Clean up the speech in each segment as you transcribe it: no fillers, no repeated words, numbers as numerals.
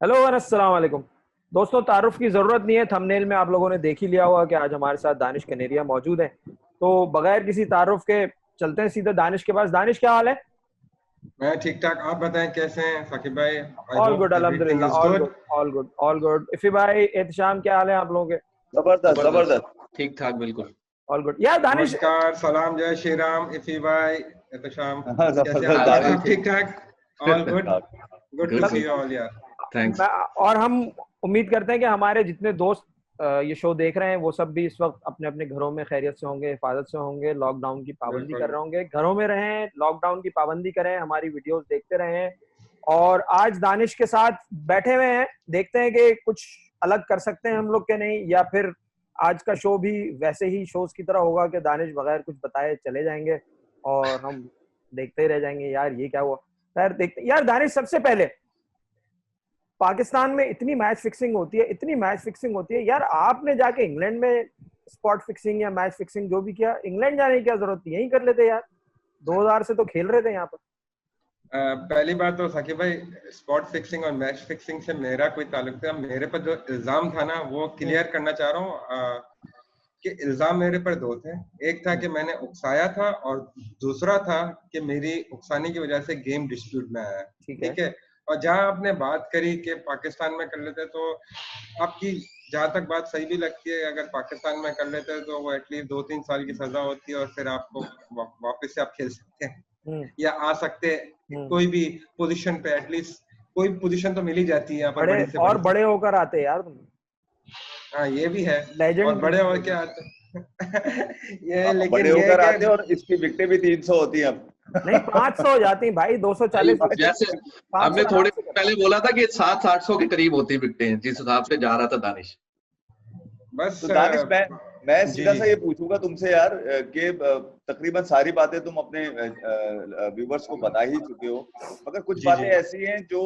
Hello और अस्सलाम वालेकुम। दोस्तों, तारुफ की जरूरत नहीं है, थंबनेल में आप लोगों ने देख ही लिया होगा कि आज हमारे साथ दानिश कनेरिया मौजूद हैं। तो बगैर किसी तारुफ के चलते हैं सीधे दानिश के पास। दानिश, क्या हाल है? मैं ठीक ठाक। आप बताएं कैसे हैं साकिब भाई? I all good, hope everything अल्हम्दुलिल्लाह, is all good. Good, all good, all good. Iffi भाई, एहतशाम, क्या हाल है आप लोगों के? जबरदस्त जबरदस्त। जबरदस्त। ठीक ठाक बिल्कुल। ऑल गुड यार। दानिश, नमस्कार, सलाम, जय श्री राम, इफी भाई, एहतशाम। हाँ, कैसे जबरदस्त हाल है? बिल्कुल दानिश। आप ठीक ठाक? All good. Good to good see good. You all यार। थैंक्स। और हम उम्मीद करते हैं कि हमारे जितने दोस्त ये शो देख रहे हैं वो सब भी इस वक्त अपने अपने घरों में खैरियत से होंगे, हिफाजत से होंगे, लॉकडाउन की पाबंदी कर बिल्कुल। रहे होंगे। घरों में रहें, लॉकडाउन की पाबंदी करें, हमारी वीडियोस देखते रहें। और आज दानिश के साथ बैठे हुए हैं, देखते हैं कि कुछ अलग कर सकते हैं हम लोग के नहीं, या फिर आज का शो भी वैसे ही शोज की तरह होगा कि दानिश बगैर कुछ बताए चले जाएंगे और हम देखते ही रह जाएंगे यार ये क्या हुआ। खैर देखते यार। दानिश, सबसे पहले, पाकिस्तान में इतनी मैच फिक्सिंग होती है, इतनी मैच फिक्सिंग होती है यार। आपने जाके इंग्लैंड में स्पॉट फिक्सिंग या मैच फिक्सिंग जो भी किया, इंग्लैंड जाने की क्या जरूरत थी, यहीं कर लेते यार। 2000 से तो खेल रहे थे यहाँ पर। पहली बात तो साकिब भाई, स्पॉट फिक्सिंग और मैच फिक्सिंग से मेरा कोई ताल्लुक था। मेरे पर जो इल्जाम था ना, वो क्लियर करना चाह रहा हूँ। कि इल्जाम मेरे पर दो थे। एक था कि मैंने उकसाया था, और दूसरा था कि मेरी उकसाने की वजह से गेम डिस्प्यूट में आया। ठीक है। ठीक है। और जहां आपने बात करी कि पाकिस्तान में कर लेते, तो आपकी जहां तक बात सही भी लगती है, अगर पाकिस्तान में कर लेते तो वो एटलीस्ट 2-3 साल की सजा होती है और फिर आपको वापस से आप खेल सकते हैं या आ सकते हैं कोई भी पोजीशन पे। एटलीस्ट कोई पोजीशन तो मिल ही जाती है यहाँ पर, बड़े बड़ी से और बड़ी। बड़े होकर आते यार तुम। हाँ, ये भी है। और लेजेंड। बड़े और क्या आते ये, लेकिन बड़े ये है होकर आते कि हैं और इसकी विकेटें भी 300 होती हैं अब। नहीं, 500 हो जाती भाई, 240 नहीं, जैसे 500 हमने आराम थोड़े से करता। पहले बोला था कि 700-800 के करीब होती विकेटें, जिस हिसाब से जा रहा था दानिश। बस तो दानिश, मैं जी सीधा जी। सा ये पूछूंगा तुमसे यार कि तकरीबन सारी बातें तुम अपने व्यूवर्स को बता ही चुके हो, मगर कुछ जी बातें जी। ऐसी हैं जो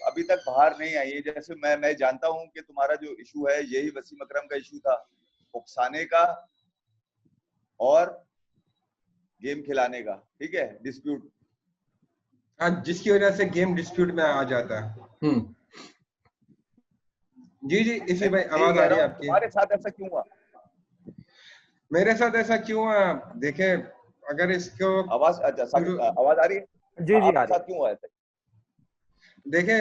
अभी तक बाहर नहीं आई है। जैसे मैं जानता हूं कि तुम्हारा जो इशू है यही वसीम अकरम का इशू था, उकसाने का और गेम खिलाने का, ठीक है, डिस्प्यूट। हाँ, जिसकी वजह से गेम डिस्प्यूट में आ जाता है। जी जी, इसी भाई, मैं ये आवाज कह आ रही रहा है हूँ आपकी? तुम्हारे साथ ऐसा क्यों हुआ? मेरे साथ ऐसा क्यों है? देखे, अगर इसको आवाज आवाज आ रही है? जी जी, आ आपके रही। साथ क्यों हुआ ऐसा? देखे,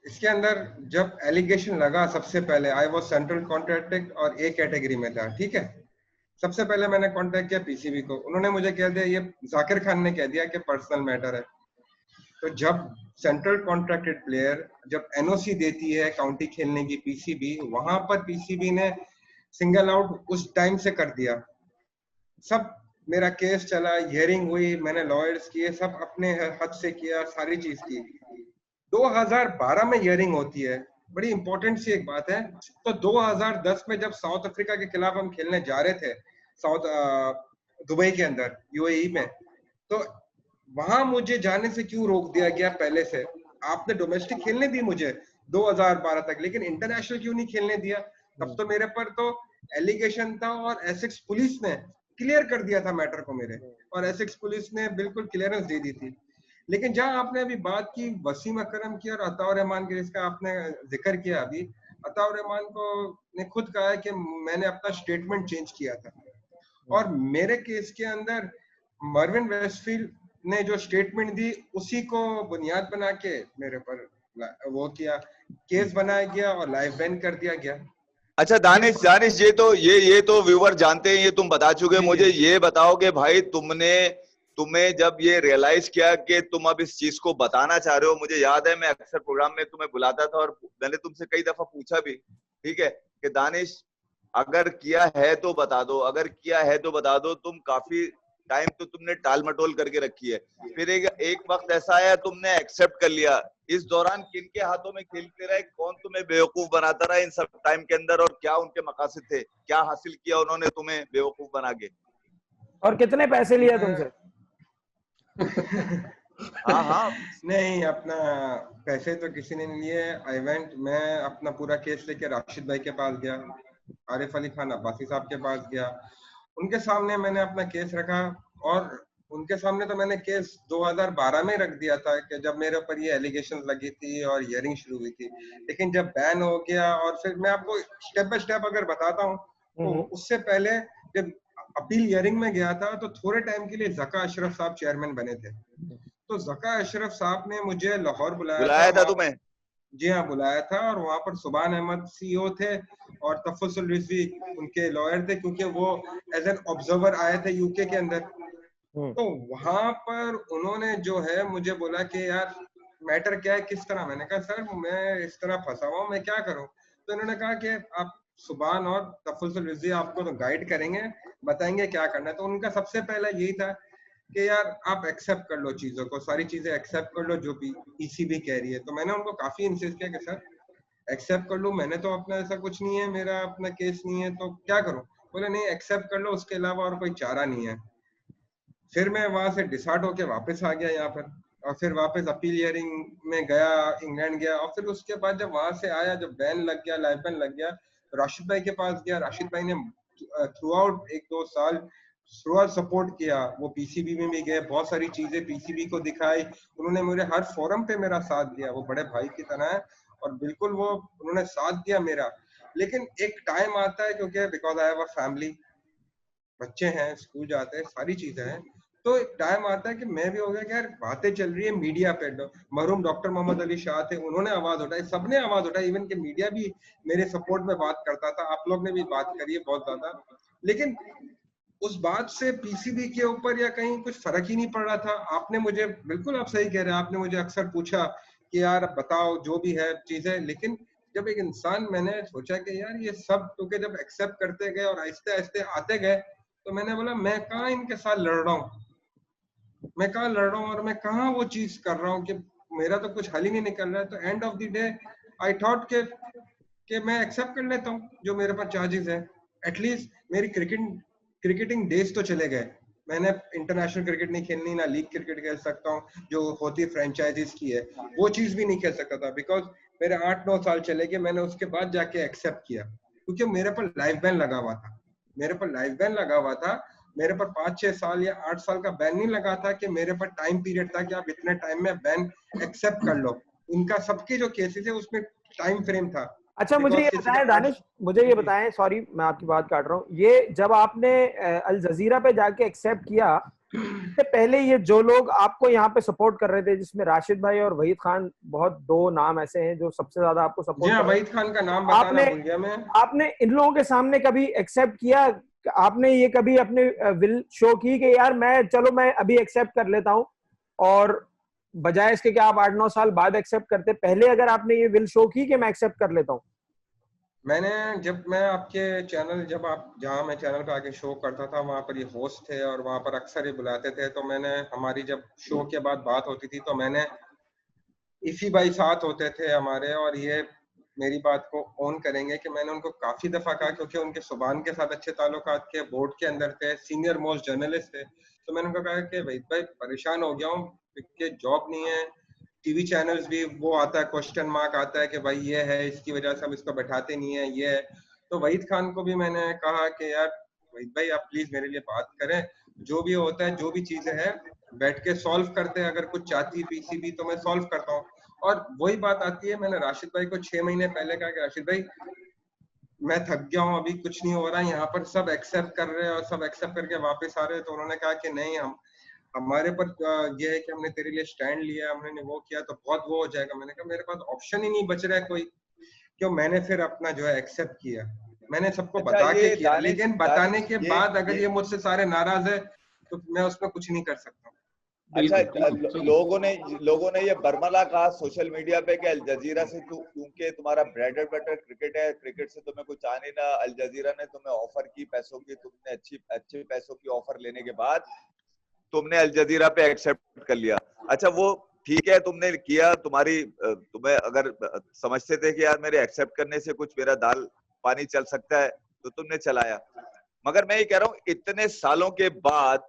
इसके अंदर जब एलिगेशन लगा, सबसे पहले आई वाज सेंट्रल कॉन्ट्रैक्ट और ए कैटेगरी में था। ठीक है। सबसे पहले मैंने कांटेक्ट किया पीसीबी को, उन्होंने मुझे कह दिया, ये जाकिर खान ने कह दिया कि पर्सनल मैटर है। तो जब सेंट्रल कॉन्ट्रैक्टेड प्लेयर जब एनओसी देती है काउंटी खेलने की पीसीबी, वहां पर पीसीबी ने सिंगल आउट उस टाइम से कर दिया। सब मेरा केस चला, हियरिंग हुई, मैंने लॉयर्स किए, सब अपने हद से किया, सारी चीज की। 2012 में हियरिंग होती है, बड़ी इंपॉर्टेंट सी एक बात है। तो 2010 में जब साउथ अफ्रीका के खिलाफ हम खेलने जा रहे थे, साउथ दुबई के अंदर, यूएई में, तो वहां मुझे जाने से क्यों रोक दिया गया पहले से? आपने डोमेस्टिक खेलने दी मुझे 2012 तक, लेकिन इंटरनेशनल क्यों नहीं खेलने दिया? तब तो मेरे पर तो एलिगेशन था, और एसेक्स पुलिस ने क्लियर कर दिया था मैटर को मेरे, और एसेक्स पुलिस ने बिल्कुल क्लियरेंस दे दी थी। लेकिन जहां आपने अभी बात की वसीम अकरम की और अताउर रहमान की, जिसका आपने जिक्र किया अभी, अताउर रहमान को ने खुद कहा है कि मैंने अपना स्टेटमेंट चेंज किया था, और मेरे केस के अंदर मर्विन वेस्टफील्ड ने जो स्टेटमेंट दी उसी को बुनियाद बना के मेरे पर वो किया, केस बनाया गया और लाइफ बैन कर दिया गया। अच्छा दानिश, दानिश, ये तो व्यूवर जानते हैं, ये तुम बता चुके। मुझे ये बताओ कि भाई तुम्हें जब ये रियलाइज किया कि तुम अब इस चीज को बताना चाह रहे हो, मुझे याद है मैं अक्सर प्रोग्राम में तुम्हें बुलाता था और मैंने तुमसे कई दफा पूछा भी, ठीक है, कि दानिश अगर किया है तो बता दो, अगर किया है तो बता दो। तुम काफी टाइम तो तुमने टाल मटोल करके रखी है, फिर एक वक्त ऐसा आया तुमने एक्सेप्ट कर लिया। इस दौरान किन के हाथों में खेलते रहे, कौन तुम्हें बेवकूफ बनाता रहा इन सब टाइम के अंदर, और क्या उनके मकासद थे, क्या हासिल किया उन्होंने तुम्हें बेवकूफ बना के? और कितने पैसे लिए तुमसे? हाँ हाँ। नहीं, अपना पैसे तो किसी ने नहीं लिए। मैं अपना पूरा केस लेके राशिद भाई के पास गया, आरिफ अली खान अब्बासी साहब के पास गया, उनके सामने मैंने अपना केस रखा, और उनके सामने तो मैंने केस 2012 में रख दिया था कि जब मेरे ऊपर ये एलिगेशन लगी थी और हियरिंग शुरू हुई थी। लेकिन जब बैन हो गया और फिर मैं आपको स्टेप बाय स्टेप अगर बताता हूँ तो उससे पहले जब अपील हियरिंग में गया था तो थोड़े टाइम के लिए ज़का अशरफ साहब चेयरमैन बने थे। तो ज़का अशरफ साहब ने मुझे लाहौर बुलाया था तुम्हें? जी हाँ, बुलाया था और वहाँ पर सुभान अहमद सीईओ थे और तफस्सुल रिजवी उनके लॉयर थे, क्योंकि वो एज एन ऑब्जर्वर आए थे यूके के अंदर। तो वहां पर उन्होंने जो है मुझे बोला कि यार मैटर क्या है, किस तरह। मैंने कहा सर मैं इस तरह फंसा हुआ हूँ, मैं क्या करूँ। तो इन्होंने कहा कि आप सुभान और तफस्सुल रिजवी आपको तो गाइड करेंगे, बताएंगे क्या करना है। तो उनका सबसे पहला यही था कि यार आप एक्सेप्ट कर लो चीजों को, सारी चीजें एक्सेप्ट कर लो जो भी पीसीबी कह रही है। तो मैंने उनको काफी इंसिस्ट किया कि सर एक्सेप्ट कर लूं, मैंने तो अपना ऐसा कुछ नहीं है, मेरा अपना केस नहीं है, तो क्या करूं। बोले नहीं एक्सेप्ट कर लो, उसके अलावा और कोई चारा नहीं है। फिर मैं वहां से डिसहार्ट होके वापस आ गया यहाँ पर और फिर वापस अपील हियरिंग में गया, इंग्लैंड गया। और फिर उसके बाद जब वहां से आया, जब बैन लग गया, लाइव बैन लग गया, राशिद भाई के पास गया। राशिद भाई ने थ्रू आउट 1-2 साल थ्रू आउट सपोर्ट किया। वो पीसीबी में भी गए, बहुत सारी चीजें पीसीबी को दिखाई। उन्होंने मुझे हर फोरम पे मेरा साथ दिया, वो बड़े भाई की तरह है और बिल्कुल वो उन्होंने साथ दिया मेरा। लेकिन एक टाइम आता है, क्योंकि because I have a family, बच्चे हैं, स्कूल जाते हैं, सारी चीजें हैं, तो एक टाइम आता है कि मैं भी हो गया कि यार बातें चल रही है मीडिया पे। मरहूम डॉक्टर मोहम्मद अली शाह थे, उन्होंने आवाज उठाई, सबने आवाज उठाई, इवन के मीडिया भी मेरे सपोर्ट में बात करता था, आप लोग ने भी बात करी है बहुत ज्यादा। लेकिन उस बात से पीसीबी के ऊपर या कहीं कुछ फर्क ही नहीं पड़ रहा था। आपने मुझे, बिल्कुल आप सही कह रहे हैं, आपने मुझे अक्सर पूछा कि यार बताओ जो भी है चीजें। लेकिन जब एक इंसान, मैंने सोचा कि यार ये सब, क्योंकि जब एक्सेप्ट करते गए और आहिस्ते आहिस्ते आते गए, तो मैंने बोला मैं कहाँ इनके साथ लड़ रहा हूँ, मैं कहाँ लड़ रहा हूँ और मैं कहाँ वो चीज कर रहा हूँ कि मेरा तो कुछ हल ही नहीं निकल रहा है। तो end of the day I thought कि मैं एक्सेप्ट कर लेता हूँ जो मेरे पास चार्जेस है। एटलीस्ट मेरी क्रिकेटिंग डेज तो चले गए। मैंने इंटरनेशनल क्रिकेट नहीं खेलनी, ना लीग क्रिकेट खेल सकता हूँ जो होती है फ्रेंचाइजीज की है, वो चीज भी नहीं खेल सकता था बिकॉज मेरे 8-9 साल चले गए। मैंने उसके बाद जाके एक्सेप्ट किया, क्योंकि मेरे पर लाइफ बैन लगा हुआ था। मेरे पर लाइफ बैन लगा हुआ था, मेरे पर 5-6 साल या 8 साल का बैन नहीं लगा था कि मेरे पर टाइम पीरियड था कि आप इतने टाइम में बैन एक्सेप्ट कर लो। इनका सबके जो केसेस है उसमें टाइम फ्रेम था। अच्छा मुझे ये बताएं दानिश, मुझे ये बताएं, सॉरी मैं आपकी बात काट रहा हूँ, ये जब आपने अल जजीरा पे जाके एक्सेप्ट किया, इससे पहले ये जो लोग आपको यहाँ पे सपोर्ट कर रहे थे, जिसमें राशिद भाई और वहीद खान, बहुत 2 नाम ऐसे हैं जो सबसे ज्यादा आपको सपोर्ट कर रहे हैं। वहीद खान का नाम बताना भूल गया मैं। आपने इन लोगों के सामने कभी एक्सेप्ट किया? आपने ये कभी अपने विल शो की कि यार मैं, चलो मैं अभी एक्सेप्ट कर लेता हूँ, और बजाय इसके कि आप 8-9 साल बाद एक्सेप्ट करते, पहले अगर आपने ये विल शो की कि मैं एक्सेप्ट कर लेता हूँ? मैंने, जब मैं आपके चैनल, जब आप जहाँ मैं चैनल पे आके शो करता था वहाँ पर ये होस्ट थे और वहाँ पर अक्सर ये बुलाते थे, तो मैंने, हमारी जब शो के बाद बात होती थी तो मैंने, इफी भाई साथ होते थे हमारे और ये मेरी बात को ऑन करेंगे कि मैंने उनको काफी दफा कहा, क्योंकि उनके सुभान के साथ अच्छे ताल्लुकात के, बोर्ड के अंदर थे, सीनियर मोस्ट जर्नलिस्ट थे। तो मैंने उनको कहा कि भाई परेशान हो गया हूँ क्योंकि जॉब नहीं है, टीवी चैनल्स भी वो आता है, क्वेश्चन मार्क आता है कि भाई ये है, इसकी वजह से हम इसको बैठाते नहीं है, ये है। तो वहीद खान को भी मैंने कहा कि यार वहीद भाई आप प्लीज मेरे लिए बात करें, जो भी होता है, जो भी चीजें हैं बैठ के सॉल्व करते हैं, अगर कुछ चाहती पीसीबी तो मैं सॉल्व करता हूँ। और वही बात आती है, मैंने राशिद भाई को 6 महीने पहले कहा कि राशिद भाई मैं थक गया हूँ, अभी कुछ नहीं हो रहा है, यहाँ पर सब एक्सेप्ट कर रहे हैं और सब एक्सेप्ट करके वापस आ रहे हैं। तो उन्होंने कहा कि नहीं, हम हमारे पर ये है कि हमने तेरे लिए स्टैंड लिया, हमने वो किया तो बहुत वो हो जाएगा। मैंने कहा मेरे पास ऑप्शन ही नहीं बच रहा है कोई, क्यों। मैंने फिर अपना जो है एक्सेप्ट किया, मैंने सबको बता के किया, लेकिन बताने के बाद अगर ये मुझसे सारे नाराज है तो मैं उसमें कुछ नहीं कर सकता। अच्छा, लोगों ने ये बर्मला कहा सोशल मीडिया पे कि अल जजीरा से क्योंकि तुम्हारा ब्रेड एंड बटर क्रिकेट है, क्रिकेट से तुम्हें कुछ आने ना, अल जजीरा ने तुम्हें ऑफर की पैसों की, तुमने अच्छे पैसों की ऑफर लेने के बाद तुमने अल जजीरा पे एक्सेप्ट कर लिया। अच्छा वो ठीक है, तुमने किया, तुम्हें अगर समझते थे कि यार मेरे एक्सेप्ट करने से कुछ मेरा दाल पानी चल सकता है तो तुमने चलाया। मगर मैं ये कह रहा हूँ इतने सालों के बाद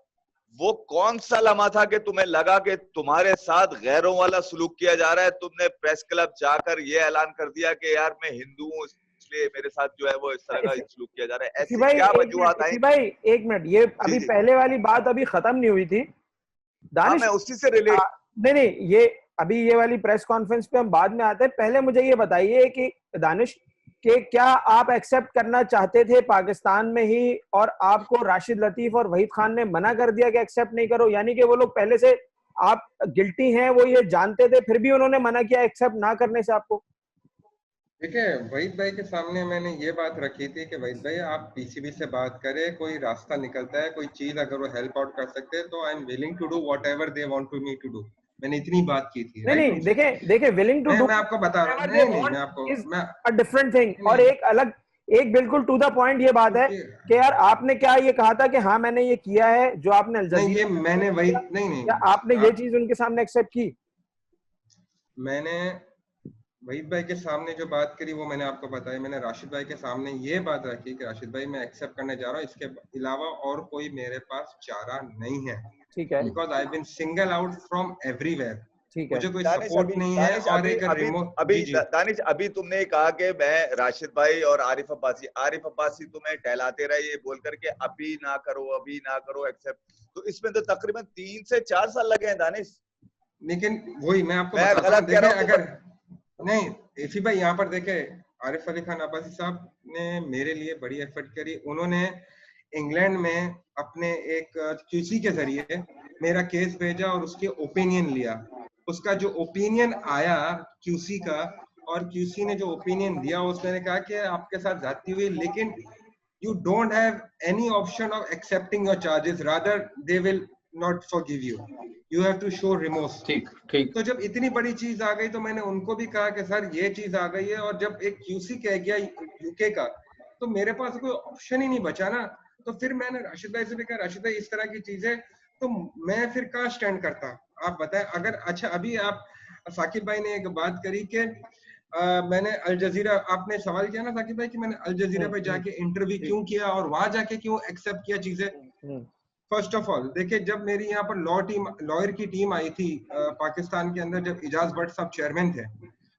वो कौन सा लम्हा था कि तुम्हें लगा कि तुम्हारे साथ गैरों वाला सलूक किया जा रहा है? तुमने प्रेस क्लब जाकर ये ऐलान कर दिया कि यार मैं हिंदू हूँ इसलिए मेरे साथ जो है वो इस तरह का सलूक किया जा रहा है। ऐसी क्या वजूहत आई? भाई एक मिनट, ये अभी पहले वाली बात अभी खत्म नहीं हुई थी। दानिश, मैं उसी से रिलेट नहीं, ये अभी ये वाली प्रेस कॉन्फ्रेंस पे हम बाद में आते हैं। पहले मुझे ये बताइए कि दानिश कि क्या आप एक्सेप्ट करना चाहते थे पाकिस्तान में ही, और आपको राशिद लतीफ और वहीद खान ने मना कर दिया कि एक्सेप्ट नहीं करो, यानी कि वो लोग पहले से आप गिल्टी हैं वो ये जानते थे, फिर भी उन्होंने मना किया एक्सेप्ट ना करने से आपको? देखिए, वहीद भाई के सामने मैंने ये बात रखी थी कि वहीद भाई आप पीसीबी से बात करें, कोई रास्ता निकलता है, कोई चीज अगर वो हेल्प आउट कर सकते हैं तो I am willing to do whatever they want to me to do. मैंने इतनी बात की थी। नहीं, देखे विलिंग टू डू, मैं आपको बता रहा हूँ, नहीं मैं आपको मैं अ डिफरेंट थिंग। और एक अलग, एक बिल्कुल टू द पॉइंट ये बात है कि यार आपने क्या ये कहा था कि हाँ मैंने ये किया है जो आपने अल नहीं, ये मैंने वही नहीं क्या आपने ये चीज उनके सामने एक्सेप्ट की? मैंने वहीद भाई के सामने जो बात करी वो मैंने आपको बताया। मैंने राशिद भाई के सामने ये बात रखी कि राशिद भाई मैं एक्सेप्ट करने जा रहा हूँ, इसके अलावा और कोई मेरे पास चारा नहीं है। ठीक है, because I been single out from everywhere. ठीक है, मुझे कोई सपोर्ट नहीं है। और एक रिमोट दानिश, अभी तुमने कहा कि मैं राशिद भाई और आरिफ अब्बासी तुम्हें टहलाते रहे ये बोल करके अभी ना करो एक्सेप्ट, तो इसमें तो तकरीबन 3 से 4 साल लगे हैं दानिश। लेकिन वही मैं आपको मैं बताता हूं, गलत कह रहा हूं अगर नहीं एफी भाई यहाँ पर देखे, आरिफ अली खान अब्बासी साहब ने मेरे लिए बड़ी एफर्ट करी। उन्होंने इंग्लैंड में अपने एक क्यूसी के जरिए मेरा केस भेजा और उसके ओपिनियन लिया। उसका जो ओपिनियन आया क्यूसी का, और क्यूसी ने जो ओपिनियन दिया उसने कहा कि आपके साथ जाती हुई, लेकिन you don't have any option of accepting your charges, rather they will not forgive you, you have to show remorse। ठीक। तो जब इतनी बड़ी चीज आ गई तो मैंने उनको भी कहा कि सर ये चीज आ गई है, और जब एक क्यूसी कह गया यूके का तो मेरे पास कोई ऑप्शन ही नहीं बचा ना। तो फिर मैंने राशिद भाई से भी कहा, राशिद भाई इस तरह की चीजें तो मैं फिर कहाँ स्टैंड करता, आप बताएं। अगर अच्छा अभी आप साकिब भाई ने एक बात करी कि मैंने अल जजीरा, आपने सवाल किया ना साकिब भाई कि मैंने अल जजीरा पे जाके इंटरव्यू क्यों किया और वहां जाके क्यों एक्सेप्ट किया चीजें। फर्स्ट ऑफ ऑल देखिए, जब मेरी यहाँ पर लॉयर की टीम आई थी पाकिस्तान के अंदर, जब इजाज भट्ट साहब चेयरमैन थे,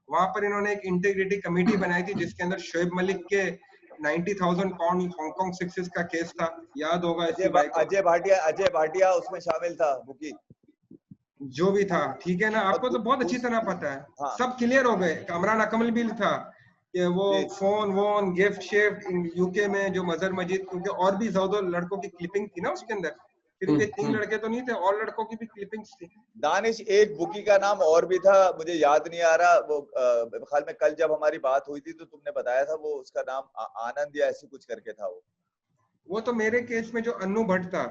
वहां पर इन्होंने एक इंटीग्रिटी कमेटी बनाई थी जिसके अंदर शोएब मलिक के 90,000 पाउंड हांगकांग सिक्सेस का केस था, याद होगा। अजय भाटिया उसमें शामिल था, बुकी जो भी था, ठीक है ना, आपको तो बहुत अच्छी तरह पता है। हाँ। सब क्लियर हो गए। इमरान अकमल भी था कि वो फोन वोन गिफ्ट शिफ्ट यूके में जो मजहर मजीद, क्योंकि और भी 14 लड़कों की क्लिपिंग थी ना उसके अंदर, सिर्फ ये 3 लड़के तो नहीं थे, और लड़कों की भी क्लिपिंग्स थी। दानिश, एक बुकी का नाम और भी था, मुझे याद नहीं आ रहा वो, ख्याल में कल जब हमारी बात हुई थी तो तुमने बताया था वो, उसका नाम आनंद या ऐसे कुछ करके था। वो तो मेरे केस में जो अन्नू भट्ट था,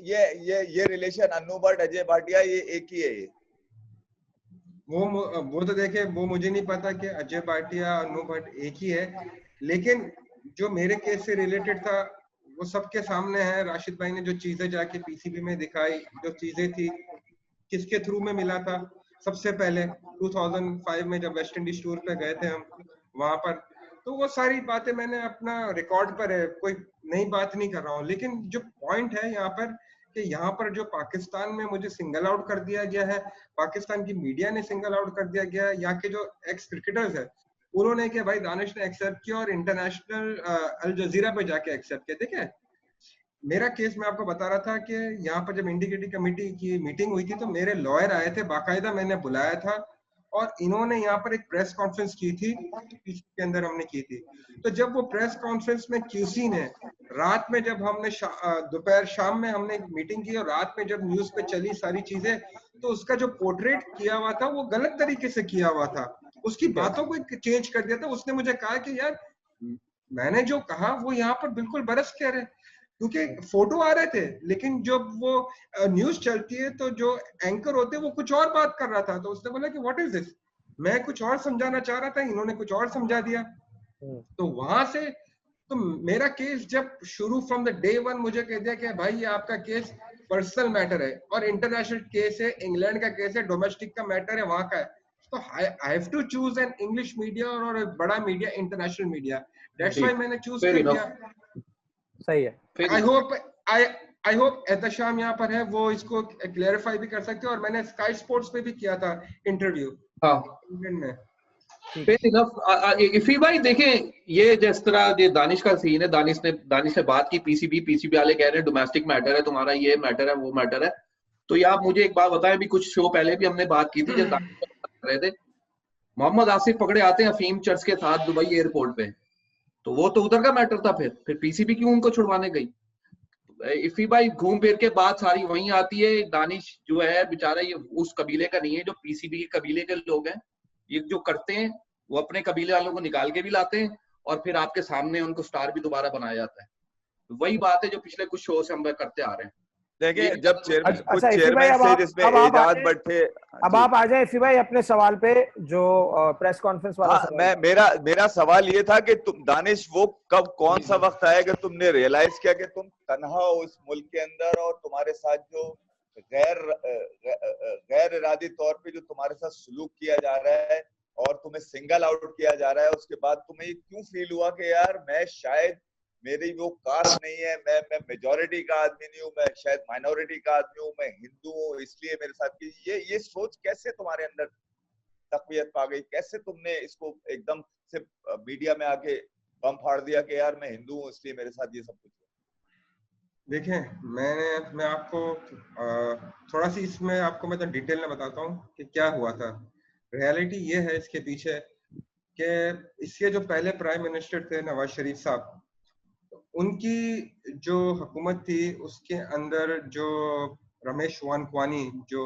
ये रिलेशन अन्नू भट्ट अजय भाटिया ये एक ही है। वो तो देखे, वो मुझे नहीं पता कि अजय भाटिया अन्नू भट्ट एक ही है, लेकिन जो मेरे केस से रिलेटेड था वो सबके सामने है। राशिद भाई ने जो चीजें जाके पीसीबी में दिखाई, जो चीजें थी, किसके थ्रू में मिला था। सबसे पहले 2005 में जब वेस्ट इंडीज टूर पे गए थे हम, वहां पर तो वो सारी बातें मैंने अपना रिकॉर्ड पर है, कोई नई बात नहीं कर रहा हूँ। लेकिन जो पॉइंट है यहाँ पर कि यहाँ पर जो पाकिस्तान में मुझे सिंगल आउट कर दिया गया है, पाकिस्तान की मीडिया ने सिंगल आउट कर दिया गया है, यहाँ के जो एक्स क्रिकेटर्स है उन्होंने कि भाई दानिश ने एक्सेप्ट किया और इंटरनेशनल अल जजीरा पे जाके एक्सेप्ट किया। देखिए मेरा केस मैं आपको बता रहा था कि यहाँ पर जब इंटीग्रिटी कमेटी की मीटिंग हुई थी तो मेरे लॉयर आए थे, बाकायदा मैंने बुलाया था, और इन्होंने यहाँ पर एक प्रेस कॉन्फ्रेंस की थी, इसके अंदर हमने की थी। तो जब वो प्रेस कॉन्फ्रेंस में क्यूसी ने रात में, जब हमने दोपहर शाम में हमने मीटिंग की और रात में जब न्यूज पे चली सारी चीजें, तो उसका जो पोर्ट्रेट किया हुआ था वो गलत तरीके से किया हुआ था, उसकी बातों को चेंज कर दिया था। उसने मुझे कहा कि यार मैंने जो कहा वो यहाँ पर बिल्कुल बरस कह रहे, क्योंकि फोटो आ रहे थे, लेकिन जब वो न्यूज चलती है तो जो एंकर होते हैं वो कुछ और बात कर रहा था। तो उसने बोला कि व्हाट इज दिस, मैं कुछ और समझाना चाह रहा था, इन्होंने कुछ और समझा दिया। तो वहां से तो मेरा केस जब शुरू फ्रॉम द डे वन मुझे कह दिया कि भाई ये आपका केस पर्सनल मैटर है और इंटरनेशनल केस है, इंग्लैंड का केस है, डोमेस्टिक का मैटर है, वहां का है। तो I have to choose an English media और एक बड़ा media, international media. That's why मैंने चूज कर लिया। सही है। आई होप एहतशाम यहाँ पर है, वो इसको क्लैरिफाई भी कर सकते हैं। और मैंने स्काई स्पोर्ट्स पे भी किया था इंटरव्यू इंग्लैंड में। इफी भाई देखें, ये जिस तरह ये दानिश का सीन है, दानिश ने बात की पीसीबी वाले कह रहे हैं डोमेस्टिक मैटर है तुम्हारा, ये मैटर है वो मैटर है। तो ये आप मुझे एक बात बताएं, अभी कुछ शो पहले भी हमने बात की थी जब कर रहे थे, मोहम्मद आसिफ पकड़े आते हैं अफीम चर्च के साथ दुबई एयरपोर्ट पे, तो वो तो उधर का मैटर था, फिर पीसीबी क्यों उनको छुड़वाने गई? इफी भाई घूम फिर के बात सारी वहीं आती है। दानिश जो है बेचारा ये उस कबीले का नहीं है जो पीसीबी के कबीले के लोग हैं। ये जो करते हैं वो अपने कबीले वालों को निकाल के भी लाते हैं और फिर आपके सामने उनको स्टार भी दोबारा बनाया जाता है। वही बात है जो पिछले कुछ शो से हम करते आ रहे हैं। देखिए जब चेयरमैन कुछ अच्छा इफी भाई, चेयरमैन से जिसमें एजाज भट्ट थे, अब आप आ जाए इफी भाई अपने सवाल पे जो प्रेस कॉन्फ्रेंस वाला हाँ, सवाल। मेरा सवाल ये था कि तुम दानिश, वो कब कौन सा वक्त आया कि तुमने रियलाइज किया कि तुम तन्हा हो इस मुल्क के अंदर और तुम्हारे साथ जो गैर इरादी तौर पे जो तुम्हारे साथ सलूक किया जा रहा है और तुम्हें सिंगल आउट किया जा रहा है, उसके बाद तुम्हें ये क्यों फील हुआ कि यार मैं शायद मेरी वो कास्ट नहीं है, मैं मेजॉरिटी का आदमी नहीं हूँ, मैं शायद माइनॉरिटी का आदमी हूँ, मैं हिंदू हूँ, इसलिए मेरे साथ ये सोच कैसे तुम्हारे अंदर तकवीयत पा गई? कैसे तुमने इसको एकदम से मीडिया में आके बम फाड़ दिया कि यार मैं हिंदू हूँ इसलिए मेरे साथ ये सब कुछ? देखें, मैं आपको थोड़ा सी इसमें आपको मैं तो डिटेल में बताता हूँ कि क्या हुआ था। रियलिटी ये है इसके पीछे कि इसके जो पहले प्राइम मिनिस्टर थे नवाज शरीफ साहब, उनकी जो हुकूमत थी उसके अंदर जो रमेश वानक्वानी जो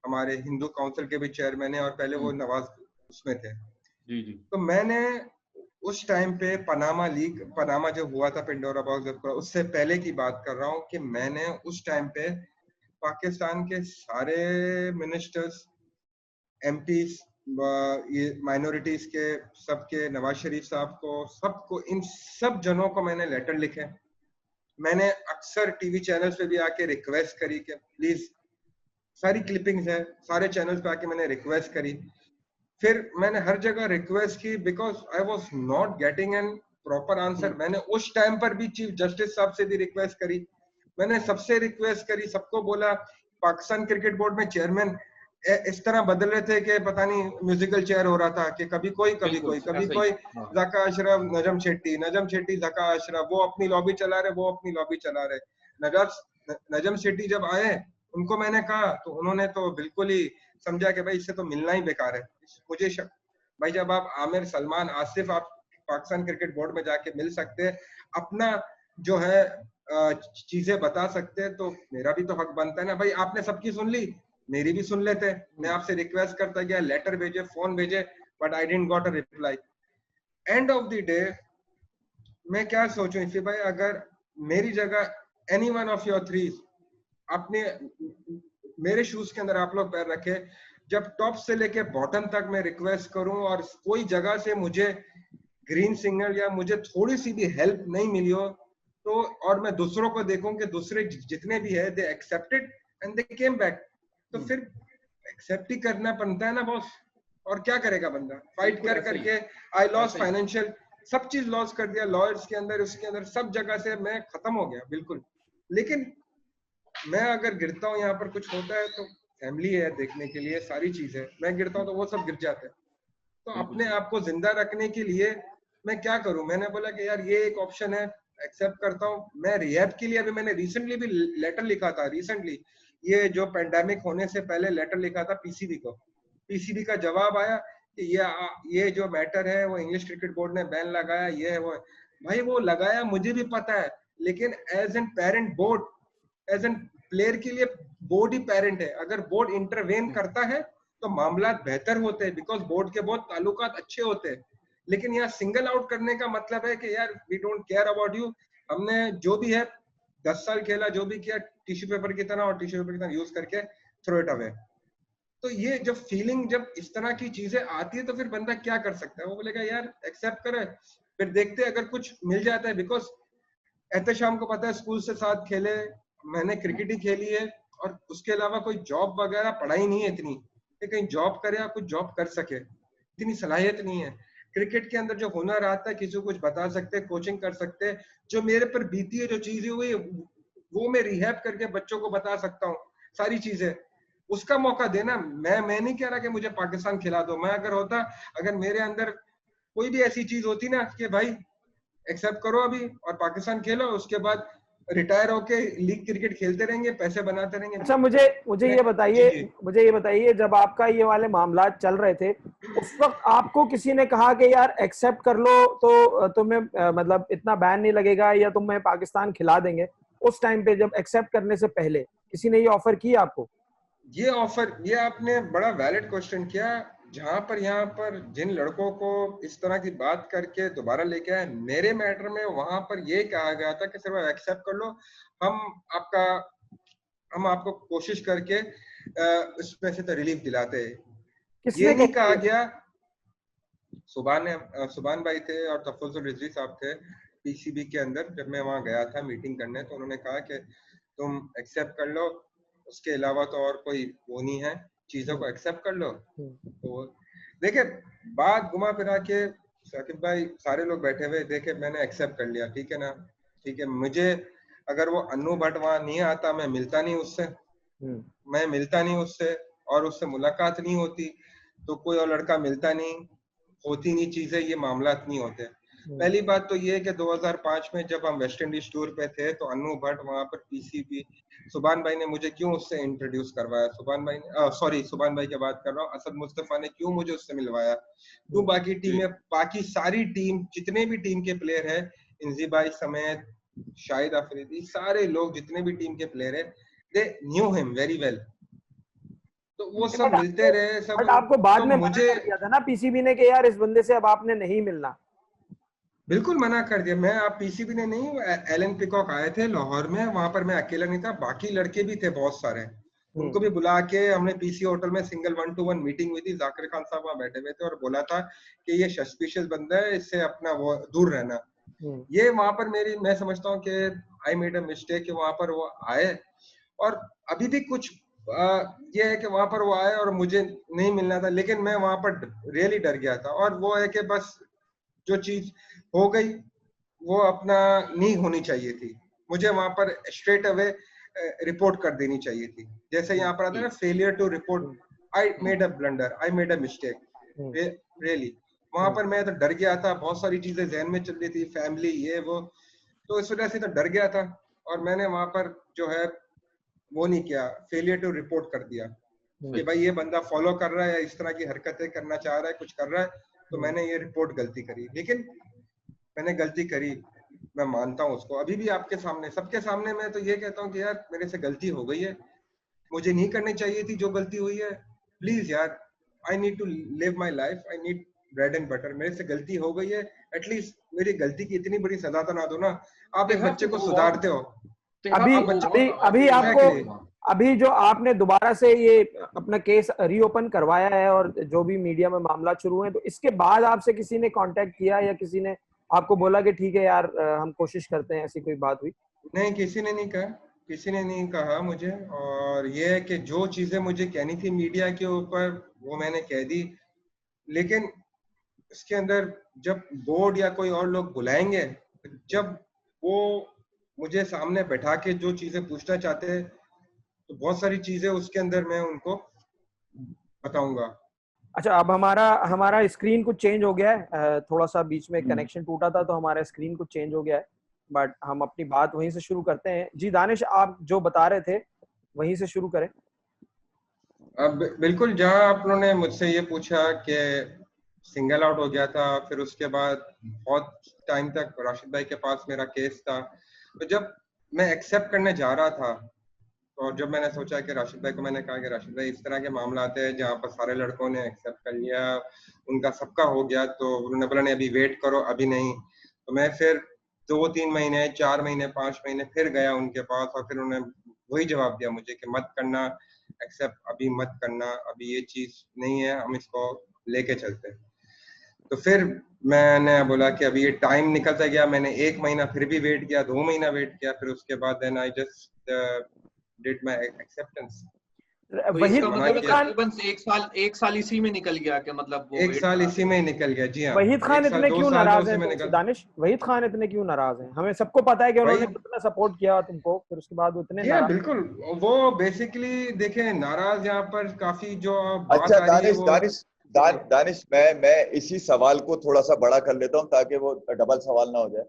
हमारे हिंदू काउंसिल के भी चेयरमैन है और पहले वो नवाज उसमें थे। जी जी। तो मैंने उस टाइम पे पनामा जो हुआ था पेंडोरा बॉक्स, उससे पहले की बात कर रहा हूँ कि मैंने उस टाइम पे पाकिस्तान के सारे मिनिस्टर्स, एमपीज, ये माइनॉरिटीज के सबके, नवाज शरीफ साहब को, सबको, इन सब जनों को मैंने लेटर लिखे। मैंने अक्सर टीवी चैनल्स पे भी आके रिक्वेस्ट करी कि प्लीज, सारी क्लिपिंग्स है, सारे चैनल्स पे आके मैंने रिक्वेस्ट करी। फिर मैंने हर जगह रिक्वेस्ट की because I was not getting an proper answer. मैंने उस टाइम पर भी चीफ जस्टिस साहब से भी रिक्वेस्ट करी, मैंने सबसे रिक्वेस्ट करी, सबको बोला। पाकिस्तान क्रिकेट बोर्ड में चेयरमैन इस तरह बदल रहे थे कि पता नहीं म्यूजिकल चेयर हो रहा था कि कभी कोई ज़का अशरफ, नजम शेट्टी ज़का अशरफ, वो अपनी लॉबी चला रहे, नजम शेट्टी जब आए उनको मैंने कहा तो उन्होंने तो बिल्कुल ही समझा कि भाई इससे तो मिलना ही बेकार है। मुझे भाई जब आप आमिर, सलमान, आसिफ आप पाकिस्तान क्रिकेट बोर्ड में जाके मिल सकते हैं, अपना जो है चीजें बता सकते हैं, तो मेरा भी तो हक बनता है ना भाई। आपने सबकी सुन ली, मेरी भी सुन लेते। मैं आपसे रिक्वेस्ट करता गया, लेटर भेजे, फोन भेजे, but I didn't got a reply. End of the day मैं क्या सोचूं इफी भाई, अगर मेरी जगह any one of your three अपने मेरे शूज के अंदर आप लोग पैर रखे, जब टॉप से लेके बॉटम तक मैं रिक्वेस्ट करूं और कोई जगह से मुझे ग्रीन सिग्नल या मुझे थोड़ी सी भी हेल्प नहीं मिली हो, तो और मैं दूसरों को देखूं कि दूसरे जितने भी है they accepted and they came back, तो फिर एक्सेप्ट ही करना बनता है ना बॉस। और क्या करेगा बंदा, फाइट कर करके आई लॉस फाइनेंशियल, सब चीज लॉस कर दिया, लॉयर्स के अंदर, उसके अंदर सब जगह से मैं खत्म हो गया बिल्कुल। लेकिन मैं अगर गिरता हूँ, यहाँ पर कुछ होता है तो फैमिली है देखने के लिए, सारी चीजें, मैं गिरता हूँ तो वो सब गिर जाते हैं। तो अपने आप को जिंदा रखने के लिए मैं क्या करूं, मैंने बोला कि यार ये एक ऑप्शन है, एक्सेप्ट करता हूं। मैं रिहैब के लिए अभी मैंने रिसेंटली भी लेटर लिखा था, रिसेंटली ये जो पेंडेमिक होने से पहले लेटर लिखा था पीसीबी को। पीसीबी का जवाब आया कि ये जो मैटर है वो इंग्लिश क्रिकेट बोर्ड ने बैन लगाया, ये है वो है। भाई वो लगाया मुझे भी पता है, लेकिन as an parent board, as an player के लिए बोर्ड ही पेरेंट है। अगर बोर्ड इंटरवेन करता है तो मामला बेहतर होते हैं, बिकॉज बोर्ड के बहुत ताल्लुकात अच्छे होते हैं। लेकिन यहाँ सिंगल आउट करने का मतलब है कि यार we don't care about you, हमने जो भी है 10 साल खेला, जो भी किया टिश्यू पेपर की तरह, और टिश्यू पेपर की तरह यूज करके थ्रो इट अवे। तो ये जब फीलिंग, जब इस तरह की चीजें आती है तो फिर बंदा क्या कर सकता है, वो बोलेगा यार एक्सेप्ट करे, फिर देखते अगर कुछ मिल जाता है। बिकॉज एहतशाम को पता है स्कूल से साथ खेले, मैंने क्रिकेट ही खेली है, और उसके अलावा कोई जॉब वगैरह पढ़ाई नहीं है इतनी कि कहीं जॉब करे या कुछ जॉब कर सके, इतनी सलाहियत नहीं है। क्रिकेट के अंदर जो हुनर आता है, किसी को कुछ बता सकते हैं, कोचिंग कर सकते हैं, जो मेरे पर बीती है, जो चीजें हुई वो मैं रिहैब करके बच्चों को बता सकता हूँ, सारी चीजें। उसका मौका देना। मैं नहीं कह रहा कि मुझे पाकिस्तान खिला दो, मैं अगर मेरे अंदर कोई भी ऐसी चीज होती ना कि भाई एक्सेप्ट करो अभी और पाकिस्तान खेलो, उसके बाद रिटायर होके लीग क्रिकेट खेलते रहेंगे, पैसे बनाते रहेंगे। अच्छा, मुझे ये बताइए जब आपका ये वाले मामला चल रहे थे उस वक्त आपको किसी ने कहा कि यार एक्सेप्ट कर लो तो तुम्हें मतलब इतना बैन नहीं लगेगा या तुम्हें पाकिस्तान खिला देंगे? उस टाइम पे जब एक्सेप्ट करने से पहले किसी ने ये ऑफर किया आपको? ये आपने बड़ा वैलिड क्वेश्चन किया। जहां पर यहाँ पर जिन लड़कों को इस तरह की बात करके दोबारा लेके आए मेरे मैटर में, वहां पर ये कहा गया था कि सिर्फ एक्सेप्ट कर लो, हम आपको कोशिश करके उसमें से तो रिलीफ दिलाते हैं। ये नहीं कहा गया। सुभान भाई थे और तफज्जुल रिजवी साहब थे पीसीबी के अंदर, जब मैं वहां गया था मीटिंग करने, तो उन्होंने कहा कि तुम एक्सेप्ट कर लो, उसके अलावा तो और कोई वो नहीं है, चीजों को एक्सेप्ट कर लो। तो देखिए बात घुमा फिरा के साकिब भाई सारे लोग बैठे हुए, देखे मैंने एक्सेप्ट कर लिया, ठीक है ना, ठीक है। मुझे अगर वो अन्नू भट्ट वहां नहीं आता, मैं मिलता नहीं उससे और उससे मुलाकात नहीं होती, तो कोई और लड़का मिलता नहीं, होती नहीं चीजें, ये मामलात नहीं होते। पहली बात तो ये है कि 2005 में जब हम वेस्ट इंडीज टूर पे थे तो अन्नू भट्ट वहां पर पीसीबी, सुभान भाई ने मुझे क्यों उससे इंट्रोड्यूस करवाया, सुभान भाई की बात कर रहा हूँ, असद मुस्तफा ने क्यों मुझे उससे मिलवाया, क्यों बाकी टीमें, बाकी सारी टीम, जितने भी टीम के प्लेयर है, इंजी भाई समेत, शाहिद अफरीदी, सारे लोग जितने भी टीम के प्लेयर है, they knew him very well, तो वो सब मिलते रहे सब। बट आपको बाद में मुझे मना कर दिया था ना पीसीबी ने कि यार इस बंदे से अब आपने नहीं मिलना? बिल्कुल मना कर दिया। मैं, आप पीसीबी ने नहीं, एलन पिकॉक आए थे लाहौर में, वहां पर मैं अकेला नहीं था, बाकी लड़के भी थे बहुत सारे, उनको भी बुला के हमने पीसी होटल में सिंगल 1-to-1 मीटिंग हुई थी। जाकिर खान साहब वहां बैठे हुए थे और बोला था कि ये सस्पिशियस बंदा है, इससे अपना वो दूर रहना। ये वहां पर मैं समझता हूँ कि आई मेड अ मिस्टेक, वहां पर वो आए, और अभी भी कुछ ये है कि वहां पर वो आए और मुझे नहीं मिलना था, लेकिन मैं वहां पर रियली डर गया था। और वो है कि बस जो चीज हो गई वो अपना नहीं होनी चाहिए थी, मुझे वहां पर स्ट्रेट अवे रिपोर्ट कर देनी चाहिए थी। जैसे यहाँ पर आता है ना, failure to report, I made a blunder, I made a mistake, really. वहां पर मैं तो डर गया था, बहुत सारी चीजें जहन में चल रही थी, फैमिली ये वो, तो इस वजह से तो डर गया था। और मैंने वहां पर जो है वो नहीं किया, फेलियर टू रिपोर्ट कर दिया कि भाई ये बंदा फॉलो कर रहा है, इस तरह की हरकतें करना चाह रहा है, कुछ कर रहा है, तो मैंने ये रिपोर्ट गलती करी। लेकिन मैंने गलती करी, मैं मानता हूँ उसको, अभी भी आपके सामने, सबके सामने मैं तो ये कहता हूँ कि यार मेरे से गलती हो गई है, मुझे नहीं करनी चाहिए थी जो गलती हुई है, प्लीज यार, I need to live my life, I need bread and butter, मेरे से गलती हो गई है, एटलीस्ट मेरी गलती की इतनी बड़ी सजा तो ना दो ना। आप एक बच्चे को सुधारते हो, अभी जो आपने दोबारा से ये अपना केस रीओपन करवाया है और जो भी मीडिया में मामला शुरू है, तो इसके बाद आपसे किसी ने कांटेक्ट किया या किसी ने आपको बोला कि ठीक है यार हम कोशिश करते हैं, ऐसी कोई बात हुई? नहीं, किसी ने नहीं कहा मुझे। और ये है कि जो चीजें मुझे कहनी थी मीडिया के ऊपर वो मैंने कह दी, लेकिन इसके अंदर जब बोर्ड या कोई और लोग बुलाएंगे, जब वो मुझे सामने बैठा के जो चीजें पूछना चाहते हैं, तो बहुत सारी चीजें उसके अंदर मैं उनको बताऊंगा। अच्छा, अब हमारा स्क्रीन कुछ चेंज हो गया है, थोड़ा सा बीच में कनेक्शन टूटा था तो हमारा स्क्रीन कुछ चेंज हो गया है, बट हम अपनी बात वहीं से शुरू करते हैं। जी दानिश, आप जो बता रहे थे वहीं से शुरू करें। अब बिल्कुल, जहां आप लोगों ने मुझसे ये पूछा कि सिंगल आउट हो गया था, फिर उसके बाद बहुत टाइम तक राशिद भाई के पास मेरा केस था, तो जब मैं एक्सेप्ट करने जा रहा था, और जब मैंने सोचा कि राशिद भाई को मैंने कहा कि राशिद भाई इस तरह के मामला आते हैं जहाँ पर सारे लड़कों ने एक्सेप्ट कर लिया, उनका सबका हो गया, तो उन्होंने बोला नहीं अभी वेट करो, अभी नहीं। तो मैं फिर 2-3 महीने, 4 महीने, 5 महीने फिर गया उनके पास, और फिर उन्होंने वही जवाब दिया मुझे कि मत करना एक्सेप्ट, अभी मत करना, अभी ये चीज नहीं है, हम इसको लेके चलते। तो फिर मैंने बोला कि अभी ये टाइम निकलता गया, मैंने 1 महीना फिर भी वेट किया, 2 महीना वेट किया, फिर उसके बाद then I just did my acceptance. तकरीबन एक साल इसी में निकल गया कि मतलब वो 1 साल इसी में निकल गया। जी हाँ। वहीद खान इतने क्यों नाराज हैं दानिश? वहीद खान इतने क्यों नाराज हैं? हमें सबको पता है कि उन्होंने कितना सपोर्ट किया तुमको, फिर उसके बाद वो इतने नाराज। बिल्कुल, वो बेसिकली देखें नाराज यहाँ पर काफी जो बात आ रही है दानिश, मैं इसी सवाल को थोड़ा सा बड़ा कर लेता हूँ ताकि वो डबल सवाल ना हो जाए।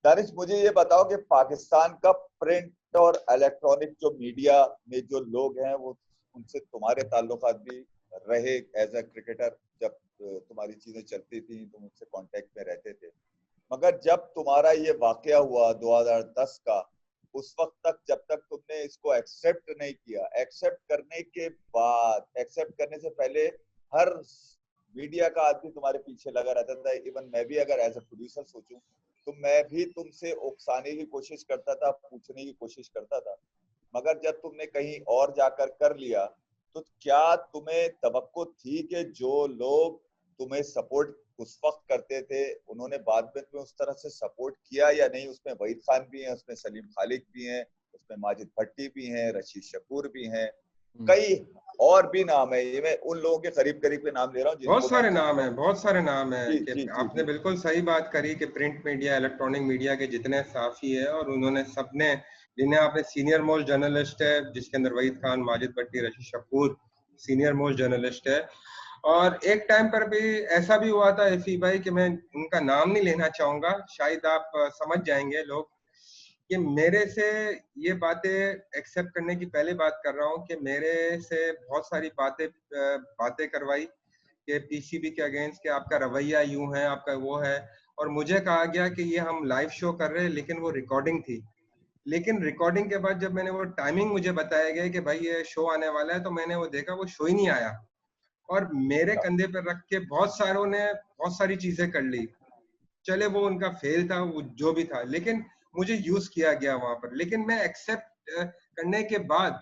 दानिश मुझे ये बताओ कि पाकिस्तान का प्रिंट और इलेक्ट्रॉनिक जो मीडिया में जो लोग हैं वो उनसे तुम्हारे ताल्लुकात भी रहे एज अ क्रिकेटर, जब तुम्हारी चीजें चलती थी तुम उनसे कांटेक्ट में रहते थे, मगर जब तुम्हारा ये वाकया हुआ 2010 का, उस वक्त तक जब तक तुमने इसको एक्सेप्ट नहीं किया, एक्सेप्ट करने के बाद, एक्सेप्ट करने से पहले हर मीडिया का आदमी तुम्हारे पीछे लगा रहता था। इवन मैं भी अगर एज अ प्रोड्यूसर सोचूं तो मैं भी तुमसे उकसाने की कोशिश करता था, पूछने की कोशिश करता था, मगर जब तुमने कहीं और जाकर कर लिया तो क्या तुम्हें तवक्को थी कि जो लोग तुम्हें सपोर्ट उस वक्त करते थे उन्होंने बाद में तुम्हें उस तरह से सपोर्ट किया या नहीं? उसमें वहीद खान भी हैं, उसमें सलीम खालिक भी हैं, उसमें माजिद भट्टी भी हैं, रशीद शकूर भी हैं, कई और भी नाम है। ये मैं उन लोगों के करीब करीब के नाम ले रहा हूँ। बहुत सारे नाम है, बहुत सारे नाम है। जी, जी, आपने बिल्कुल सही बात करी कि प्रिंट मीडिया, इलेक्ट्रॉनिक मीडिया के जितने साफी है और उन्होंने सबने, जिन्हें आपने सीनियर मोस्ट जर्नलिस्ट है जिसके अंदर Waheed Khan, Majid Bhatti, Rashid Shakoor senior most journalist है। और एक टाइम पर भी ऐसा भी हुआ था एफी भाई कि मैं उनका नाम नहीं लेना चाहूंगा, शायद आप समझ जाएंगे लोग कि मेरे से ये बातें एक्सेप्ट करने की पहले बात कर रहा हूँ कि मेरे से बहुत सारी बातें करवाई कि पीसीबी के अगेंस्ट कि आपका रवैया यूं है, आपका वो है, और मुझे कहा गया कि ये हम लाइव शो कर रहे हैं लेकिन वो रिकॉर्डिंग थी। लेकिन रिकॉर्डिंग के बाद जब मैंने वो टाइमिंग मुझे बताया गया कि भाई ये शो आने वाला है, तो मैंने वो देखा, वो शो ही नहीं आया और मेरे कंधे पर रख के बहुत सारों ने बहुत सारी चीजें कर ली। चले वो उनका फेल था, वो जो भी था, लेकिन मुझे यूज किया गया वहां पर। लेकिन मैं एक्सेप्ट करने के बाद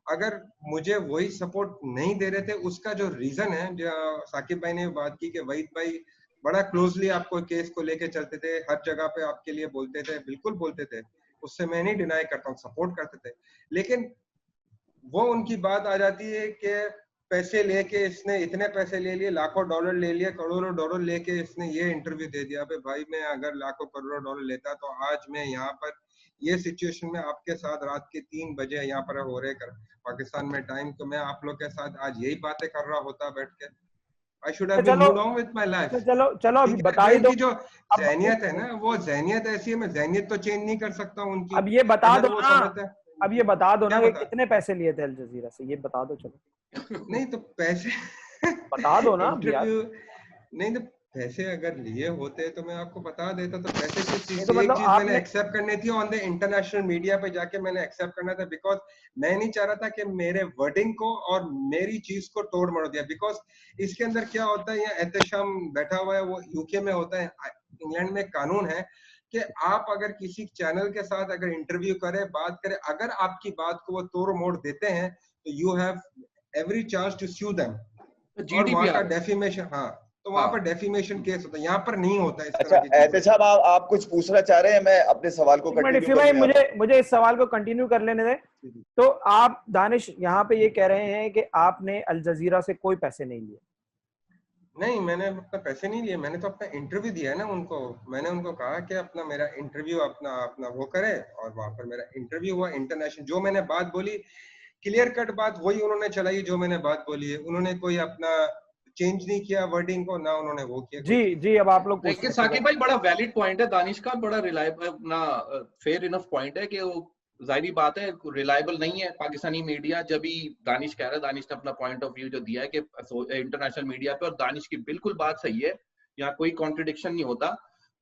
अगर मुझे वही सपोर्ट नहीं दे रहे थे, उसका जो रीजन है, जो साकिब भाई ने बात की कि वहीद भाई बड़ा क्लोजली आपको केस को लेके चलते थे, हर जगह पे आपके लिए बोलते थे, बिल्कुल बोलते थे, उससे मैं नहीं डिनाई करता हूँ, सपोर्ट करते थे। लेकिन वो उनकी बात आ जाती है कि पैसे लेके इसने इतने पैसे ले लिए, लाखों डॉलर ले लिए, करोड़ों डॉलर लेके इसने ये इंटरव्यू दे दिया। भाई मैं अगर लाखों करोड़ों डॉलर लेता तो आज मैं यहाँ पर ये सिचुएशन में आपके साथ रात के 3 बजे यहाँ पर हो रहे कर पाकिस्तान में टाइम, तो मैं आप लोग के साथ आज यही बातें कर रहा होता बैठ के। I should have been move on with my life. चलो चलो अभी बता ही दो। इनकी जो ज़हनियत है ना, वो ज़हनियत ऐसी है, मैं ज़हनियत तो चेंज नहीं कर सकता उनकी। अब ये बता दो ना, अब ये बता दो ना कि कितने पैसे लिए थे अल जजीरा से, ये बता दो। चलो नहीं तो पैसे बता दो ना इंटरव्यू नहीं, तो पैसे अगर लिए होते तो मैं आपको बता देता। तो पैसे की चीज, तो मतलब एक चीज मैंने एक्सेप्ट करनी थी ऑन द इंटरनेशनल मीडिया पे जाके, मैंने एक्सेप्ट करना था, बिकॉज मैं नहीं चाह रहा था कि मेरे वर्डिंग को और मेरी चीज को तोड़ मरोड़ दिया। बिकॉज इसके अंदर क्या होता है, यहाँ एहतशाम बैठा हुआ है, वो यूके में होता है, इंग्लैंड में कानून है कि आप अगर किसी चैनल के साथ अगर इंटरव्यू करें, बात करें, अगर आपकी बात को वो तोड़ मोड़ देते हैं तो you have every chance to sue them. और वहाँ का डेफिमेशन, हाँ, तो वहाँ पर डेफिमेशन केस होता है, यहाँ पर नहीं होता है इस तरह की चीजें। एहतशाम आप कुछ पूछना चाह रहे हैं? मैं अपने सवाल को कंटिन्यू भाई मुझे इस सवाल को कंटिन्यू कर लेने दें। तो आप दानिश यहाँ पे ये कह रहे हैं कि आपने अल जजीरा से कोई पैसे नहीं लिए? नहीं, मैंने अपना पैसे नहीं लिए, मैंने तो अपना इंटरव्यू दिया है ना उनको। मैंने उनको कहा कि अपना मेरा इंटरव्यू अपना वो करे, और वहां पर मेरा इंटरव्यू हुआ इंटरनेशनल। जो मैंने बात बोली, क्लियर कट बात वही उन्होंने चलाई जो मैंने बात बोली है। उन्होंने कोई अपना चेंज नहीं किया वर्डिंग को, ना उन्होंने वो किया। जी अब आप लोग देखिए साकिब भाई, बड़ा वैलिड पॉइंट है दानिश का, बड़ा रिलायबल ना फेयर इनफ पॉइंट है कि वो जाहिर बात है रिलायबल नहीं है पाकिस्तानी मीडिया। जब भी दानिश कह रहा है, दानिश ने अपना पॉइंट ऑफ व्यू जो दिया है कि इंटरनेशनल मीडिया पे, और दानिश की बिल्कुल बात सही है, यहाँ कोई कॉन्ट्रडिक्शन नहीं होता,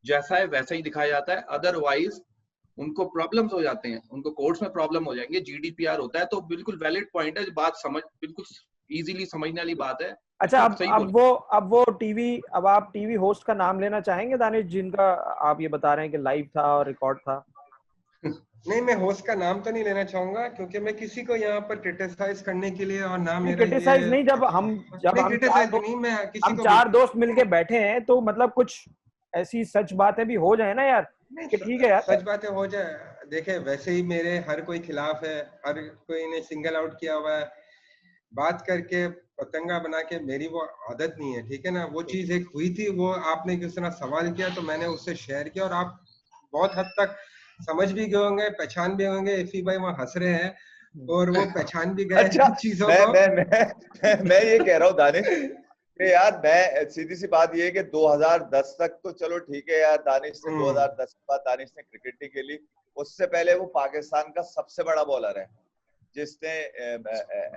जैसा है वैसा ही दिखाया जाता है। अदरवाइज उनको प्रॉब्लम्स हो जाते हैं, उनको कोर्ट्स में प्रॉब्लम हो जाएंगे, जीडीपीआर होता है। तो बिल्कुल वैलिड पॉइंट है, बात समझ बिल्कुल इजीली समझने वाली बात है। अच्छा, अब वो टीवी, अब आप टीवी होस्ट का नाम लेना चाहेंगे दानिश, जिनका आप ये बता रहे हैं कि लाइव था और रिकॉर्ड था? नहीं, मैं होस्ट का नाम तो नहीं लेना चाहूंगा, क्योंकि मैं किसी को यहाँ पर क्रिटिसाइज करने के लिए, और ना मेरा क्रिटिसाइज नहीं, जब हम चार दोस्त मिलके बैठे हैं तो मतलब कुछ ऐसी सच बातें भी हो जाए ना यार, कि ठीक है यार, सच बातें हो जाए। देखे, वैसे ही मेरे हर कोई खिलाफ है, हर कोई ने सिंगल आउट किया हुआ है, बात करके पतंगा बना के, मेरी वो आदत नहीं है, ठीक है ना। वो चीज एक हुई थी, वो आपने किस तरह सवाल किया तो मैंने उससे शेयर किया, और आप बहुत हद तक समझ भी गए होंगे, पहचान भी होंगे। एफी भाई वहाँ हंस रहे हैं और वो पहचान भी गए अच्छा, चीजों मैं ये कह रहा हूँ दानिश ये यार मैं सीधी सी बात ये है कि 2010 तक तो चलो ठीक है यार, दानिश ने 2010 के बाद दानिश ने क्रिकेट नहीं खेली। उससे पहले वो पाकिस्तान का सबसे बड़ा बॉलर है जिसने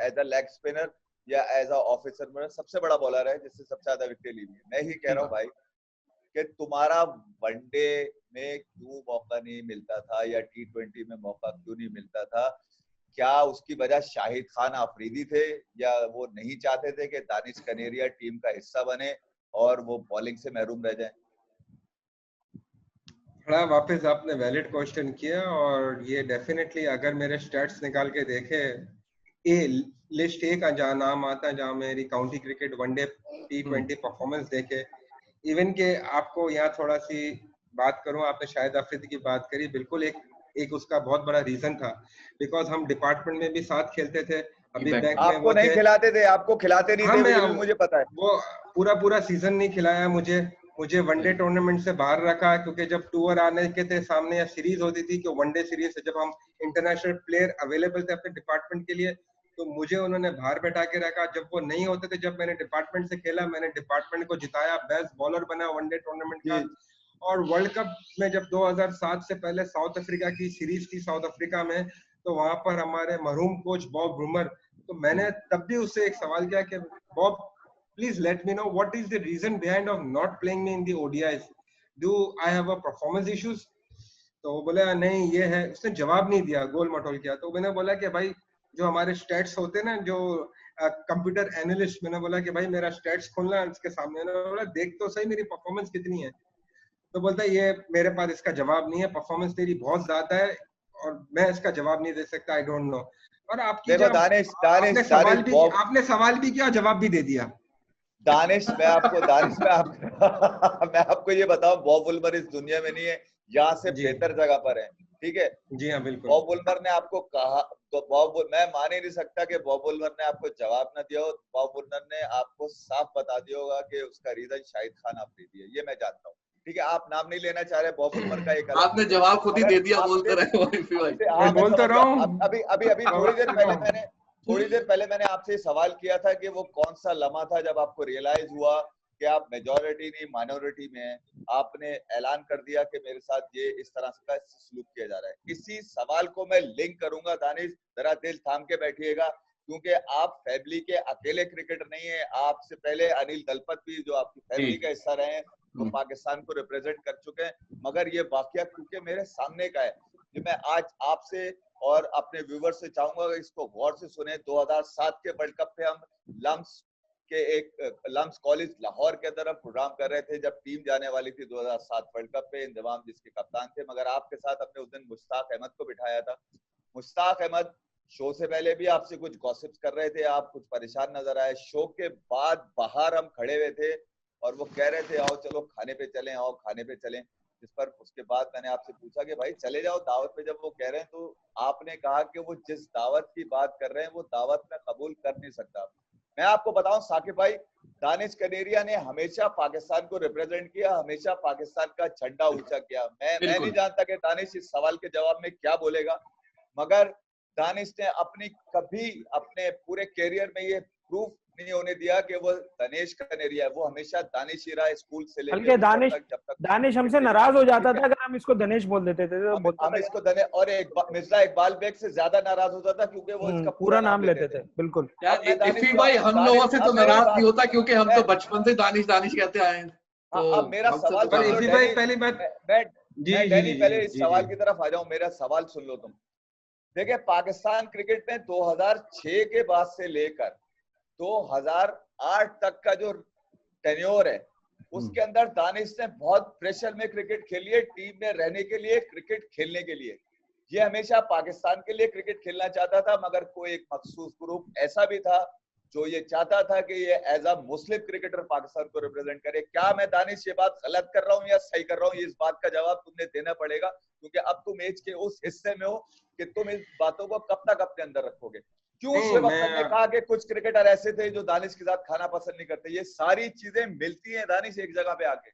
एज अ लेग स्पिनर या एज अ ऑफिसर में सबसे बड़ा बॉलर है जिससे सबसे ज्यादा विकेट ली हुई है। मैं ही कह रहा हूँ भाई कि तुम्हारा वनडे में क्यों मौका नहीं मिलता था या T20 में मौका क्यों नहीं मिलता था? क्या उसकी वजह शाहिद खान आफरीदी थे या वो नहीं चाहते थे कि दानिश कनेरिया टीम का हिस्सा बने और वो बॉलिंग से महरूम रह जाए? बड़ा वापस आपने वैलिड क्वेश्चन किया, और ये डेफिनेटली अगर मेरे स्टैट्स निकाल के देखे, ए लिस्ट ए का जहाँ नाम आता है, जहाँ मेरी county cricket one day T20 performance देखे, इवन के आपको यहाँ थोड़ा सी बात करूं, आपने शाहिद अफरीदी की बात करी, बिल्कुल एक उसका बहुत बड़ा रीजन था, बिकॉज हम डिपार्टमेंट में भी साथ खेलते थे, अभी बैंक में आपको नहीं खिलाते थे, आपको खिलाते नहीं थे, ये भी मुझे पता है। वो पूरा सीजन नहीं खिलाया मुझे वनडे टूर्नामेंट से बाहर रखा, क्योंकि जब टूर आने के थे सामने या सीरीज होती थी कि वनडे सीरीज से जब हम इंटरनेशनल प्लेयर अवेलेबल थे अपने डिपार्टमेंट के लिए, तो मुझे उन्होंने बाहर बैठा के रखा। जब वो नहीं होते थे, जब मैंने डिपार्टमेंट से खेला, मैंने डिपार्टमेंट को जिताया, बेस्ट बॉलर बना वनडे टूर्नामेंट का। और वर्ल्ड कप में जब 2007 से पहले साउथ अफ्रीका की सीरीज थी साउथ अफ्रीका में, तो वहां पर हमारे मरहूम कोच बॉब ब्रूमर, तो मैंने तब भी उससे एक सवाल किया कि Bob please let me know what is the reason behind of not playing me in the ODIs, do I have a performance issues? तो वो बोला नहीं ये है, उसने जवाब नहीं दिया, गोल मटोल किया। तो मैंने बोला कि भाई जो हमारे स्टैट्स होते हैं ना, जो कंप्यूटर एनालिस्ट, मैंने बोला कि भाई मेरा स्टैट्स खोलना इसके सामने, मैंने बोला देख तो सही मेरी परफॉर्मेंस कितनी है। तो बोलता है ये मेरे पास इसका जवाब नहीं है, परफॉर्मेंस तेरी बहुत ज्यादा है और मैं इसका जवाब नहीं दे सकता, आई डोंट नो। और आपकी देखो आपने सवाल भी किया, जवाब भी दे दिया। दानिश मैं आपको ये बताऊं, बॉब वुलमर इस दुनिया में नहीं है, यहाँ से बेहतर जगह पर है, ठीक है? जी हाँ बिल्कुल। बॉब वुलमर ने आपको कहा, तो मैं मान ही नहीं सकता कि बॉब वुलमर ने आपको जवाब ना दिया हो। बॉब वुलमर ने आपको साफ बता दिया होगा कि उसका रीजन शाहिद खान आफरीदी है, ये मैं जानता हूँ, ठीक है? आप नाम नहीं लेना चाह रहे बॉब वुलमर का, एक आपने जवाब खुद ही दे दिया, बोलते रहे। बोलता रहा हूँ। अभी थोड़ी देर पहले मैंने आपसे सवाल किया था कि वो कौन सा लम्हा था जब आपको रियलाइज हुआ कि आप मेजॉरिटी नहीं माइनॉरिटी में हैं, आपने ऐलान कर दिया कि मेरे साथ ये इस तरह का सलूक किया जा रहा है। इसी सवाल को मैं लिंक करूंगा, दानिश जरा दिल थाम के बैठिएगा, क्योंकि आप फैमिली के अकेले क्रिकेटर नहीं है। आपसे पहले अनिल दलपत भी, जो आपकी फैमिली का हिस्सा रहे हैं, वो पाकिस्तान को रिप्रेजेंट कर चुके हैं। मगर ये वाकया क्योंकि मेरे सामने का है, जो मैं आज आपसे और अपने व्यूवर से चाहूंगा कि इसको गौर से सुने। 2007 के वर्ल्ड कप पे हम लम्स कॉलेज लाहौर के अंदर हम प्रोग्राम कर रहे थे, जब टीम जाने वाली थी 2007 वर्ल्ड कप पे, इंजमाम जिसके कप्तान थे। मगर आपके साथ हमने उस दिन मुश्ताक अहमद को बिठाया था। मुश्ताक अहमद शो से पहले भी आपसे कुछ गॉसिप्स कर रहे थे, आप कुछ परेशान नजर आए। शो के बाद बाहर हम खड़े हुए थे और वो कह रहे थे आओ चलो खाने पे चलें, आओ खाने पे चलें। जिस पर उसके बाद मैंने आपसे पूछा कि भाई चले जाओ दावत पे, जब वो कह रहे हैं, तो आपने कहा कि वो जिस दावत की बात कर रहे हैं वो दावत में कबूल कर नहीं सकता। मैं आपको बताऊं साकिब भाई, दानिश कनेरिया ने हमेशा पाकिस्तान को रिप्रेजेंट किया, हमेशा पाकिस्तान का झंडा ऊंचा किया। मैं नहीं जानता कि दानिश इस सवाल के जवाब में क्या बोलेगा, मगर दानिश ने कभी अपने पूरे कैरियर में ये प्रूफ नहीं होने दिया कि वो दानिश कनेरिया है। वो हमेशा दानिश ही रहा, स्कूल से लेकर दानिश हमसे नाराज हो जाता था अगर हम इसको दनेश बोल देते थे, तो हम इसको दने, और मिर्जा इकबाल बेग से ज्यादा नाराज होता था क्योंकि वो इसका पूरा नाम लेते थे। बिल्कुल इफ़ी भाई, हम लोगों से तो नाराज नहीं होता क्योंकि हम तो बचपन से दानिश दानिश कहते आए हैं। तो अब मेरा सवाल, पहली बात पहले इस सवाल की तरफ आ जाऊं, मेरा सवाल सुन लो तुम। देखिए, पाकिस्तान क्रिकेट में 2006 के बाद से लेकर 2008 तक का जो टेन्योर है, उसके अंदर दानिश ने बहुत प्रेशर में क्रिकेट खेली है, टीम में रहने के लिए, क्रिकेट खेलने के लिए। ये हमेशा पाकिस्तान के लिए क्रिकेट खेलना चाहता था, मगर कोई एक मखसूस ग्रुप ऐसा भी था जो ये चाहता था कि ये as a Muslim cricketer Pakistan को रिप्रेजेंट करे। क्या मैं दानिश ये बात गलत कर रहा हूँ या सही कर रहा हूँ, इस बात का जवाब तुमने देना पड़ेगा, क्योंकि अब तुम एज के उस हिस्से में हो कि तुम इस बातों को कब तक अपने अंदर रखोगे। क्यों शिव अख्तर ने कहा कि कुछ क्रिकेटर ऐसे थे जो दानिश के साथ खाना पसंद नहीं करते? ये सारी चीजें मिलती हैं दानिश एक जगह पे आके।